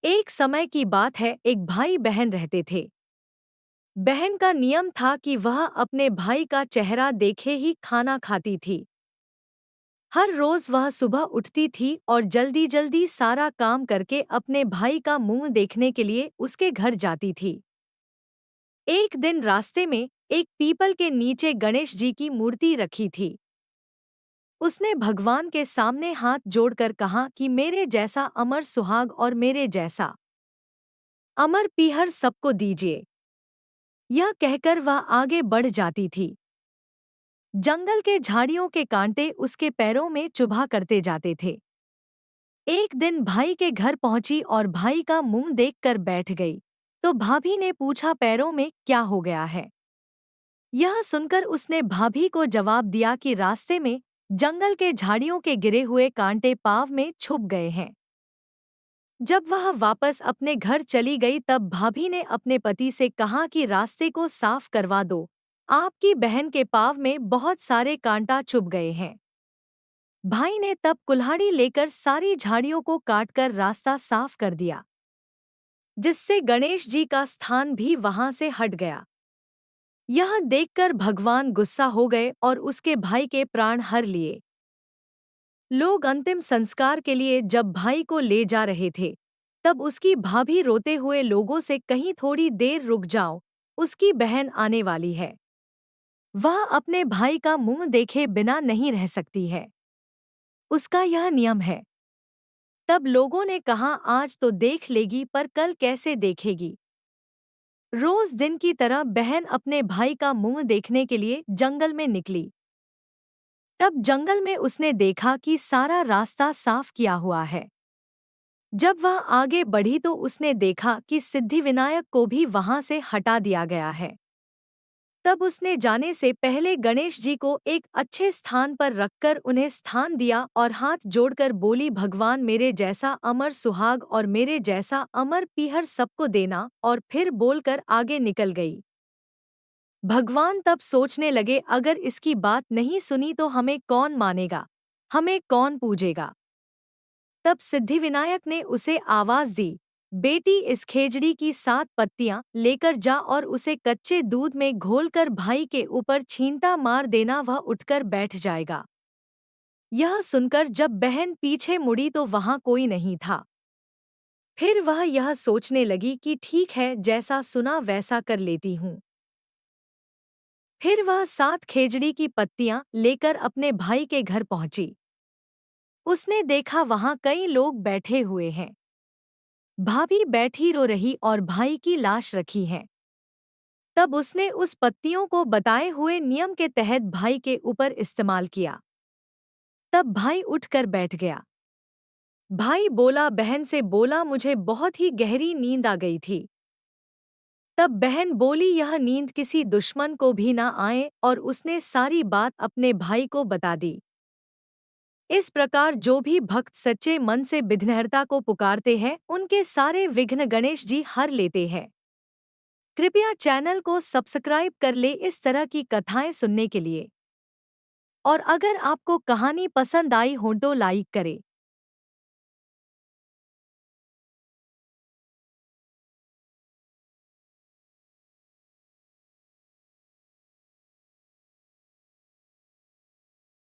एक समय की बात है, एक भाई बहन रहते थे। बहन का नियम था कि वह अपने भाई का चेहरा देखे ही खाना खाती थी। हर रोज वह सुबह उठती थी और जल्दी जल्दी सारा काम करके अपने भाई का मुंह देखने के लिए उसके घर जाती थी। एक दिन रास्ते में एक पीपल के नीचे गणेश जी की मूर्ति रखी थी। उसने भगवान के सामने हाथ जोड़कर कहा कि मेरे जैसा अमर सुहाग और मेरे जैसा अमर पीहर सबको दीजिए। यह कहकर वह आगे बढ़ जाती थी। जंगल के झाड़ियों के कांटे उसके पैरों में चुभा करते जाते थे। एक दिन भाई के घर पहुंची और भाई का मुंह देखकर बैठ गई, तो भाभी ने पूछा, पैरों में क्या हो गया है? यह सुनकर उसने भाभी को जवाब दिया कि रास्ते में जंगल के झाड़ियों के गिरे हुए कांटे पाँव में छुप गए हैं। जब वह वापस अपने घर चली गई तब भाभी ने अपने पति से कहा कि रास्ते को साफ करवा दो, आपकी बहन के पाँव में बहुत सारे कांटा चुभ गए हैं। भाई ने तब कुल्हाड़ी लेकर सारी झाड़ियों को काटकर रास्ता साफ कर दिया, जिससे गणेश जी का स्थान भी वहां से हट गया। यह देखकर भगवान गुस्सा हो गए और उसके भाई के प्राण हर लिए। लोग अंतिम संस्कार के लिए जब भाई को ले जा रहे थे, तब उसकी भाभी रोते हुए लोगों से, कहीं थोड़ी देर रुक जाओ, उसकी बहन आने वाली है। वह अपने भाई का मुंह देखे बिना नहीं रह सकती है। उसका यह नियम है। तब लोगों ने कहा, आज तो देख लेगी पर कल कैसे देखेगी। रोज दिन की तरह बहन अपने भाई का मुंह देखने के लिए जंगल में निकली। तब जंगल में उसने देखा कि सारा रास्ता साफ किया हुआ है। जब वह आगे बढ़ी तो उसने देखा कि सिद्धिविनायक को भी वहां से हटा दिया गया है। तब उसने जाने से पहले गणेश जी को एक अच्छे स्थान पर रखकर उन्हें स्थान दिया और हाथ जोड़कर बोली, भगवान मेरे जैसा अमर सुहाग और मेरे जैसा अमर पीहर सबको देना, और फिर बोलकर आगे निकल गई। भगवान तब सोचने लगे, अगर इसकी बात नहीं सुनी तो हमें कौन मानेगा, हमें कौन पूजेगा। तब सिद्धिविनायक ने उसे आवाज दी, बेटी इस खेजड़ी की 7 पत्तियां लेकर जा और उसे कच्चे दूध में घोलकर भाई के ऊपर छींटा मार देना, वह उठकर बैठ जाएगा। यह सुनकर जब बहन पीछे मुड़ी तो वहां कोई नहीं था। फिर वह यह सोचने लगी कि ठीक है, जैसा सुना वैसा कर लेती हूँ। फिर वह 7 खेजड़ी की पत्तियां लेकर अपने भाई के घर पहुंची। उसने देखा वहां कई लोग बैठे हुए हैं। भाभी बैठी रो रही और भाई की लाश रखी है। तब उसने उस पत्तियों को बताए हुए नियम के तहत भाई के ऊपर इस्तेमाल किया। तब भाई उठकर बैठ गया। भाई बोला, बहन से बोला, मुझे बहुत ही गहरी नींद आ गई थी। तब बहन बोली, यह नींद किसी दुश्मन को भी ना आए, और उसने सारी बात अपने भाई को बता दी। इस प्रकार जो भी भक्त सच्चे मन से विघ्नहर्ता को पुकारते हैं, उनके सारे विघ्न गणेश जी हर लेते हैं। कृपया चैनल को सब्सक्राइब कर ले इस तरह की कथाएं सुनने के लिए। और अगर आपको कहानी पसंद आई हो तो लाइक करें।